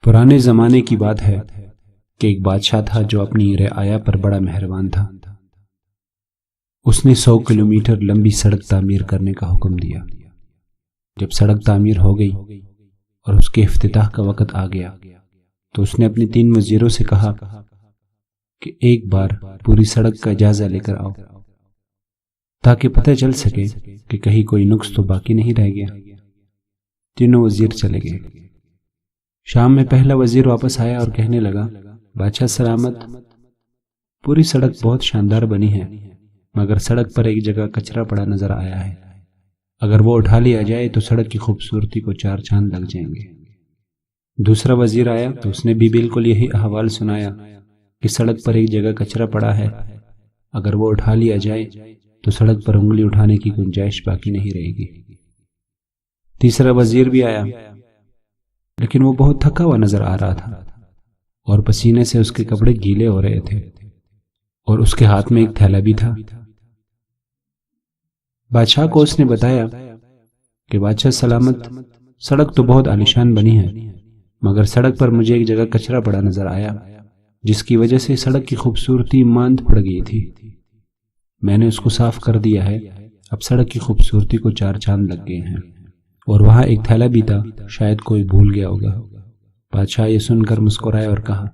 پرانے زمانے کی بات ہے کہ ایک بادشاہ تھا جو اپنی رعایا پر بڑا مہربان تھا۔ اس نے 100 کلومیٹر لمبی سڑک تعمیر کرنے کا حکم دیا۔ جب سڑک تعمیر ہو گئی اور اس کے افتتاح کا وقت آ گیا تو اس نے اپنے 3 وزیروں سے کہا کہ ایک بار پوری سڑک کا جائزہ لے کر آؤ تاکہ پتہ چل سکے کہ کہیں کوئی نقص تو باقی نہیں رہ گیا۔ تینوں وزیر چلے گئے۔ شام میں پہلا وزیر واپس آیا اور کہنے لگا، بادشاہ سلامت، پوری سڑک بہت شاندار بنی ہے، مگر سڑک پر ایک جگہ کچرا پڑا نظر آیا ہے۔ اگر وہ اٹھا لیا جائے تو سڑک کی خوبصورتی کو 4 چاند لگ جائیں گے۔ دوسرا وزیر آیا تو اس نے بھی بالکل یہی احوال سنایا کہ سڑک پر ایک جگہ کچرا پڑا ہے، اگر وہ اٹھا لیا جائے تو سڑک پر انگلی اٹھانے کی گنجائش باقی نہیں رہے گی۔ تیسرا وزیر بھی آیا، لیکن وہ بہت تھکا ہوا نظر آ رہا تھا اور پسینے سے اس کے کپڑے گیلے ہو رہے تھے اور اس کے ہاتھ میں ایک تھیلا بھی تھا۔ بادشاہ کو اس نے بتایا کہ بادشاہ سلامت، سڑک تو بہت عالیشان بنی ہے، مگر سڑک پر مجھے ایک جگہ کچرا پڑا نظر آیا جس کی وجہ سے سڑک کی خوبصورتی ماند پڑ گئی تھی۔ میں نے اس کو صاف کر دیا ہے، اب سڑک کی خوبصورتی کو 4 چاند لگ گئے ہیں۔ اور وہاں ایک تھیلا بھی تھا، شاید کوئی بھول گیا ہوگا۔ بادشاہ یہ سن کر مسکرائے اور کہا،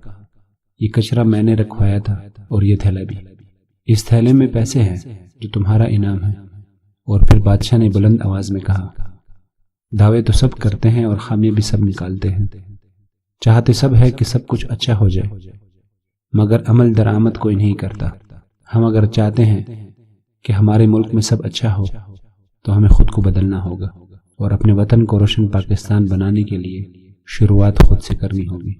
یہ کچرا میں نے رکھوایا تھا اور یہ تھیلا بھی۔ اس تھیلے میں پیسے ہیں جو تمہارا انعام ہے۔ اور پھر بادشاہ نے بلند آواز میں کہا، دعوے تو سب کرتے ہیں اور خامیاں بھی سب نکالتے ہیں، چاہتے سب ہے کہ سب کچھ اچھا ہو جائے، مگر عمل درآمد کوئی نہیں کرتا۔ ہم اگر چاہتے ہیں کہ ہمارے ملک میں سب اچھا ہو تو ہمیں خود کو بدلنا ہوگا اور اپنے وطن کو روشن پاکستان بنانے کے لیے شروعات خود سے کرنی ہوگی۔